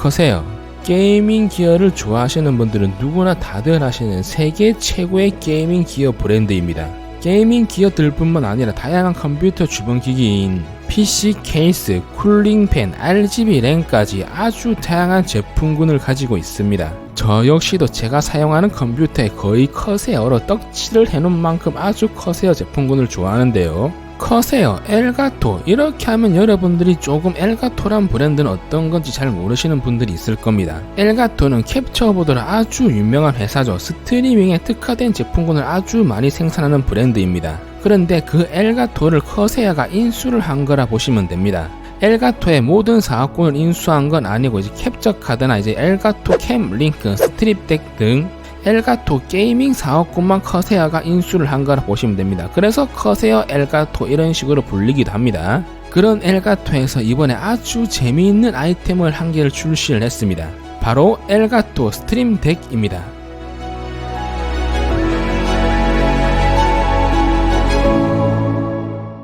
커세어. 게이밍 기어를 좋아하시는 분들은 누구나 다들 아시는 세계 최고의 게이밍 기어 브랜드입니다. 게이밍 기어들뿐만 아니라 다양한 컴퓨터 주변 기기인 PC 케이스, 쿨링팬, RGB 램까지 아주 다양한 제품군을 가지고 있습니다. 저 역시도 제가 사용하는 컴퓨터에 거의 커세어로 떡칠을 해놓은 만큼 아주 커세어 제품군을 좋아하는데요. 커세어, 엘가토 이렇게 하면 여러분들이 조금 엘가토란 브랜드는 어떤 건지 잘 모르시는 분들이 있을 겁니다. 엘가토는 캡처보드로 아주 유명한 회사죠. 스트리밍에 특화된 제품군을 아주 많이 생산하는 브랜드입니다. 그런데 그 엘가토를 커세어가 인수를 한 거라 보시면 됩니다. 엘가토의 모든 사업군을 인수한 건 아니고 이제 캡처 카드나 이제 엘가토 캠 링크, 스트립덱 등 엘가토 게이밍 사업군만 커세어가 인수를 한 거라 보시면 됩니다. 그래서 커세어 엘가토 이런 식으로 불리기도 합니다. 그런 엘가토에서 이번에 아주 재미있는 아이템을 한 개를 출시를 했습니다. 바로 엘가토 스트림 덱입니다.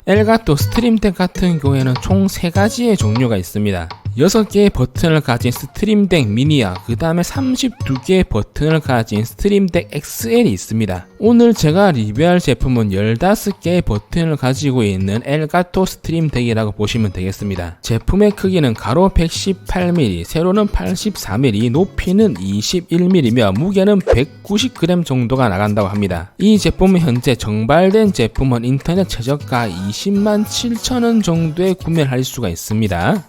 엘가토 스트림 덱 같은 경우에는 총 3가지의 종류가 있습니다. 6개의 버튼을 가진 스트림 덱 미니와 그 다음에 32개의 버튼을 가진 스트림 덱 XL이 있습니다. 오늘 제가 리뷰할 제품은 15개의 버튼을 가지고 있는 엘가토 스트림 덱이라고 보시면 되겠습니다. 제품의 크기는 가로 118mm, 세로는 84mm, 높이는 21mm며 무게는 190g 정도가 나간다고 합니다. 이 제품은 현재 정발된 제품은 인터넷 최저가 207,000원 정도에 구매를 할 수가 있습니다.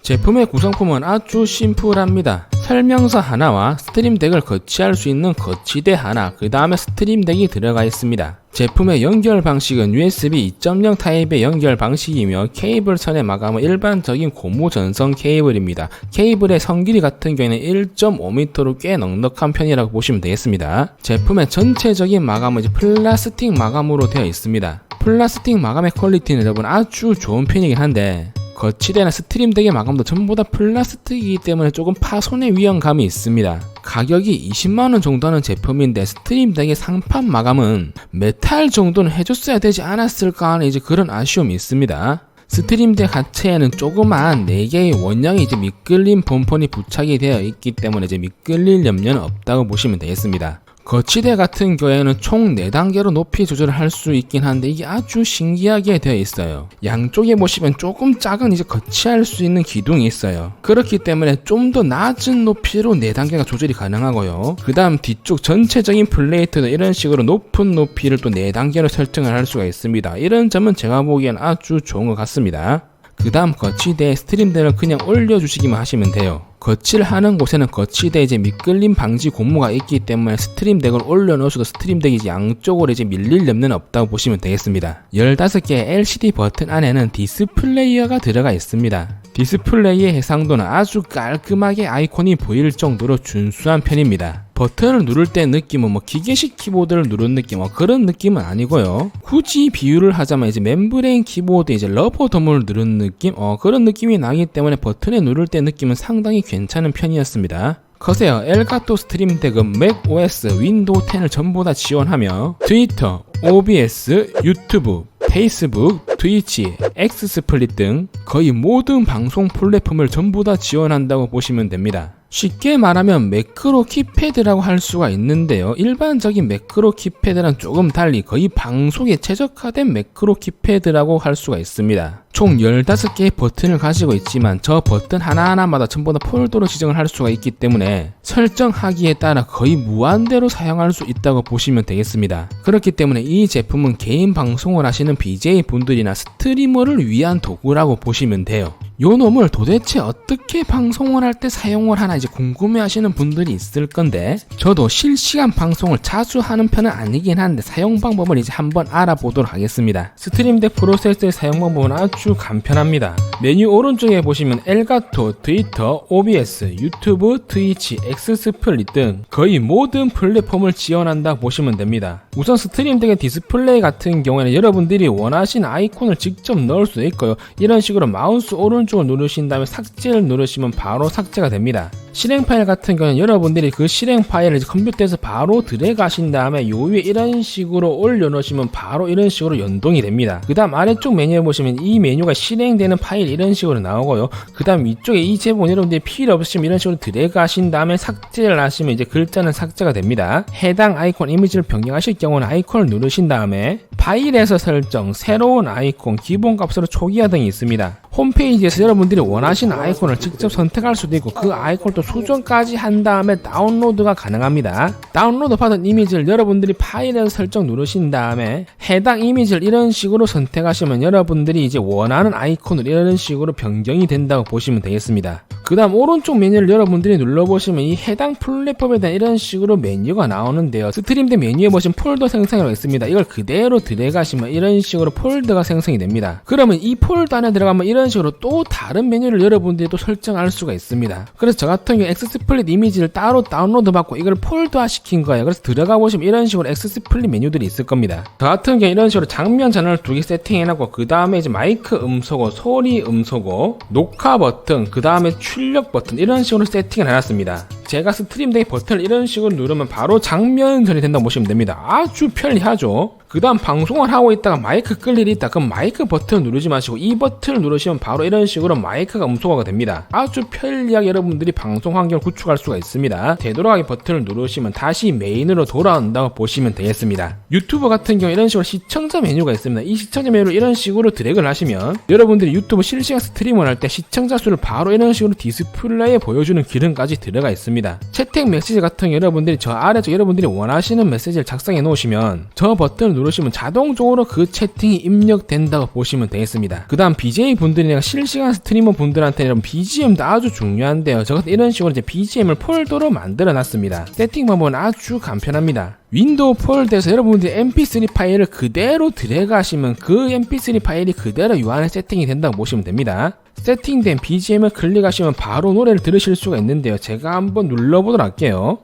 제품의 구성품은 아주 심플합니다. 설명서 하나와 스트림 덱을 거치할 수 있는 거치대 하나, 그 다음에 스트림 덱이 들어가 있습니다. 제품의 연결 방식은 USB 2.0 타입의 연결 방식이며 케이블선의 마감은 일반적인 고무 전선 케이블입니다. 케이블의 선 길이 같은 경우에는 1.5m로 꽤 넉넉한 편이라고 보시면 되겠습니다. 제품의 전체적인 마감은 이제 플라스틱 마감으로 되어 있습니다. 플라스틱 마감의 퀄리티는 여러분 아주 좋은 편이긴 한데 거치대나 스트림 덱의 마감도 전부 다 플라스틱이기 때문에 조금 파손의 위험감이 있습니다. 가격이 20만원 정도 하는 제품인데 스트림 덱의 상판 마감은 메탈 정도는 해줬어야 되지 않았을까 하는 이제 그런 아쉬움이 있습니다. 스트림 덱 하체에는 조그만 4개의 원형의 이제 미끌림 본폰이 부착이 되어 있기 때문에 이제 미끌릴 염려는 없다고 보시면 되겠습니다. 거치대 같은 경우에는 총 4단계로 높이 조절을 할 수 있긴 한데 이게 아주 신기하게 되어 있어요. 양쪽에 보시면 조금 작은 이제 거치할 수 있는 기둥이 있어요. 그렇기 때문에 좀 더 낮은 높이로 4단계가 조절이 가능하고요. 그 다음 뒤쪽 전체적인 플레이트도 이런 식으로 높은 높이를 또 4단계로 설정을 할 수가 있습니다. 이런 점은 제가 보기엔 아주 좋은 것 같습니다. 그 다음 거치대에 스트림 덱을 그냥 올려주시기만 하시면 돼요. 거치를 하는 곳에는 거치대에 이제 미끌림 방지 고무가 있기 때문에 스트림 덱을 올려놓으셔도 스트림 덱이 이제 양쪽으로 이제 밀릴 염려는 없다고 보시면 되겠습니다. 15개의 LCD 버튼 안에는 디스플레이어가 들어가 있습니다. 디스플레이의 해상도는 아주 깔끔하게 아이콘이 보일 정도로 준수한 편입니다. 버튼을 누를 때 느낌은 기계식 키보드를 누른 느낌 그런 느낌은 아니고요. 굳이 비유를 하자면 이제 멤브레인 키보드 이제 러버 도무를 누른 느낌 그런 느낌이 나기 때문에 버튼에 누를 때 느낌은 상당히 괜찮은 편이었습니다. 커세어 엘가토 스트림 덱은 맥OS, 윈도우 10을 전부 다 지원하며 트위터, OBS, 유튜브, 페이스북, 트위치, 엑스스플릿 등 거의 모든 방송 플랫폼을 전부 다 지원한다고 보시면 됩니다. 쉽게 말하면 매크로 키패드라고 할 수가 있는데요. 일반적인 매크로 키패드랑 조금 달리 거의 방송에 최적화된 매크로 키패드라고 할 수가 있습니다. 총 15개의 버튼을 가지고 있지만 저 버튼 하나하나마다 전부 다 폴더로 지정을 할 수가 있기 때문에 설정하기에 따라 거의 무한대로 사용할 수 있다고 보시면 되겠습니다. 그렇기 때문에 이 제품은 개인 방송을 하시는 BJ 분들이나 스트리머를 위한 도구라고 보시면 돼요. 요 놈을 도대체 어떻게 방송을 할 때 사용을 하나 이제 궁금해 하시는 분들이 있을 건데 저도 실시간 방송을 자주 하는 편은 아니긴 한데 사용 방법을 이제 한번 알아보도록 하겠습니다. 스트림 덱 프로세스의 사용 방법은 아주 간편합니다. 메뉴 오른쪽에 보시면 엘가토, 트위터, OBS, 유튜브, 트위치, 엑스스플릿 등 거의 모든 플랫폼을 지원한다 보시면 됩니다. 우선 스트림 덱의 디스플레이 같은 경우에는 여러분들이 원하시는 아이콘을 직접 넣을 수 있고요. 이런 식으로 마우스 오른쪽을 누르신 다음에 삭제를 누르시면 바로 삭제가 됩니다. 실행 파일 같은 경우는 여러분들이 그 실행 파일을 이제 컴퓨터에서 바로 들어가신 다음에 요 위에 이런 식으로 올려놓으시면 바로 이런 식으로 연동이 됩니다. 그 다음 아래쪽 메뉴에 보시면 이 메뉴가 실행되는 파일 이런 식으로 나오고요. 그 다음 위쪽에 이 제본 여러분들이 필요 없으시면 이런 식으로 들어가신 다음에 삭제를 하시면 이제 글자는 삭제가 됩니다. 해당 아이콘 이미지를 변경하실 경우는 아이콘을 누르신 다음에 파일에서 설정, 새로운 아이콘, 기본값으로 초기화 등이 있습니다. 홈페이지에서 여러분들이 원하시는 아이콘을 직접 선택할 수도 있고 그 아이콘을 또 수정까지 한 다음에 다운로드가 가능합니다. 다운로드 받은 이미지를 여러분들이 파일에서 설정 누르신 다음에 해당 이미지를 이런 식으로 선택하시면 여러분들이 이제 원하는 아이콘으로 이런 식으로 변경이 된다고 보시면 되겠습니다. 그 다음 오른쪽 메뉴를 여러분들이 눌러보시면 이 해당 플랫폼에 대한 이런 식으로 메뉴가 나오는데요. 스트림된 메뉴에 보시면 폴더 생성이라고 있습니다. 이걸 그대로 들어가시면 이런 식으로 폴더가 생성이 됩니다. 그러면 이 폴더 안에 들어가면 이런 식으로 또 다른 메뉴를 여러분들이 또 설정할 수가 있습니다. 그래서 저 같은 경우 엑스스플릿 이미지를 따로 다운로드 받고 이걸 폴더화 시킨 거예요. 그래서 들어가 보시면 이런 식으로 엑스스플릿 메뉴들이 있을 겁니다. 저 같은 경우 이런 식으로 장면 전원을 2개 세팅해놨고 그 다음에 이제 마이크 음소거, 소리 음소거, 녹화 버튼, 그 다음에 출력 버튼 이런 식으로 세팅을 해놨습니다. 제가 스트림덱 버튼을 이런 식으로 누르면 바로 장면 전이 된다고 보시면 됩니다. 아주 편리하죠. 그 다음 방송을 하고 있다가 마이크 끌 일이 있다. 그럼 마이크 버튼을 누르지 마시고 이 버튼을 누르시면 바로 이런 식으로 마이크가 음소거가 됩니다. 아주 편리하게 여러분들이 방송 환경을 구축할 수가 있습니다. 되돌아가기 버튼을 누르시면 다시 메인으로 돌아온다고 보시면 되겠습니다. 유튜브 같은 경우 이런 식으로 시청자 메뉴가 있습니다. 이 시청자 메뉴를 이런 식으로 드래그를 하시면 여러분들이 유튜브 실시간 스트리밍을 할 때 시청자 수를 바로 이런 식으로 디스플레이에 보여주는 기능까지 들어가 있습니다. 채팅 메시지 같은 경우 여러분들이 저 아래쪽 여러분들이 원하시는 메시지를 작성해 놓으시면 저 버튼을 누르시면 자동적으로 그 채팅이 입력된다고 보시면 되겠습니다. 그 다음 BJ 분들이나 실시간 스트리머 분들한테 여러분 BGM도 아주 중요한데요. 저 같은 이런 식으로 이제 BGM을 폴더로 만들어 놨습니다. 세팅 방법은 아주 간편합니다. 윈도우 폴더에서 여러분들이 mp3 파일을 그대로 들어가시면 그 mp3 파일이 그대로 이 안에 세팅이 된다고 보시면 됩니다. 세팅된 BGM을 클릭하시면 바로 노래를 들으실 수가 있는데요. 제가 한번 눌러보도록 할게요.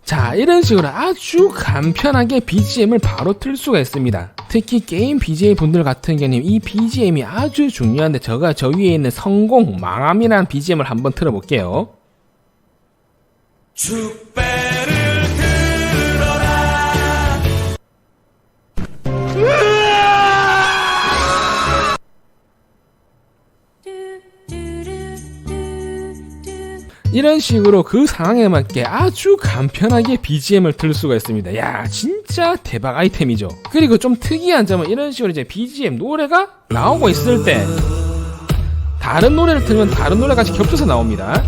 자, 이런 식으로 아주 간편하게 BGM을 바로 틀 수가 있습니다. 특히 게임 BJ 분들 같은 경우는 이 BGM이 아주 중요한데 제가 저 위에 있는 성공, 망함이라는 BGM을 한번 틀어볼게요. 축배를 들어라. 이런 식으로 그 상황에 맞게 아주 간편하게 BGM을 틀 수가 있습니다. 야, 진짜 대박 아이템이죠. 그리고 좀 특이한 점은 이런 식으로 이제 BGM 노래가 나오고 있을 때 다른 노래를 틀면 다른 노래가 같이 겹쳐서 나옵니다.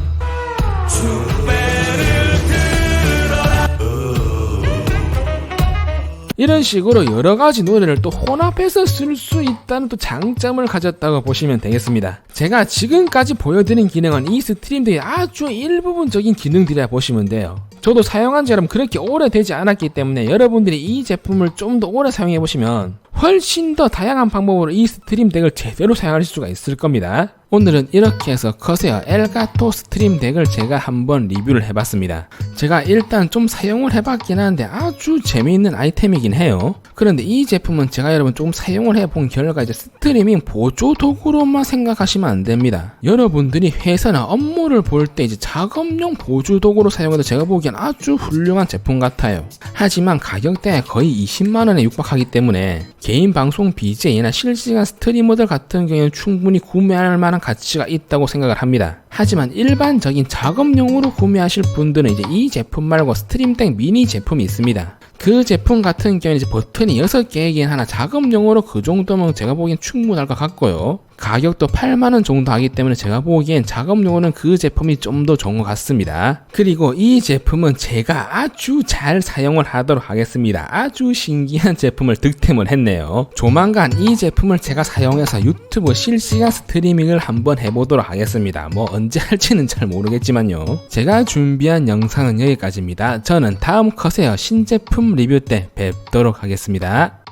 이런 식으로 여러가지 노래를 또 혼합해서 쓸 수 있다는 또 장점을 가졌다고 보시면 되겠습니다. 제가 지금까지 보여드린 기능은 이 스트림덱의 아주 일부분적인 기능들이라 보시면 돼요. 저도 사용한 지 여러분 그렇게 오래되지 않았기 때문에 여러분들이 이 제품을 좀 더 오래 사용해보시면 훨씬 더 다양한 방법으로 이 스트림덱을 제대로 사용하실 수가 있을 겁니다. 오늘은 이렇게 해서 커세어 엘가토 스트림덱을 제가 한번 리뷰를 해봤습니다. 제가 일단 좀 사용을 해봤긴 하는데 아주 재미있는 아이템이긴 해요. 그런데 이 제품은 제가 여러분 좀 사용을 해본 결과 이제 스트리밍 보조 도구로만 생각하시면 안 됩니다. 여러분들이 회사나 업무를 볼 때 이제 작업용 보조 도구로 사용해도 제가 보기엔 아주 훌륭한 제품 같아요. 하지만 가격대가 거의 20만원에 육박하기 때문에 개인 방송 BJ나 실시간 스트리머들 같은 경우에는 충분히 구매할 만한 가치가 있다고 생각을 합니다. 하지만 일반적인 작업용으로 구매하실 분들은 이제 이 제품 말고 스트림덱 미니 제품이 있습니다. 그 제품 같은 경우는 이제 버튼이 6개이긴 하나 작업용으로 그 정도면 제가 보기엔 충분할 것 같고요. 가격도 8만원 정도 하기 때문에 제가 보기엔 작업용으로는 그 제품이 좀 더 좋은 것 같습니다. 그리고 이 제품은 제가 아주 잘 사용을 하도록 하겠습니다. 아주 신기한 제품을 득템을 했네요. 조만간 이 제품을 제가 사용해서 유튜브 실시간 스트리밍을 한번 해보도록 하겠습니다. 뭐 언제 할지는 잘 모르겠지만요. 제가 준비한 영상은 여기까지입니다. 저는 다음 컷에요 신제품 리뷰 때 뵙도록 하겠습니다.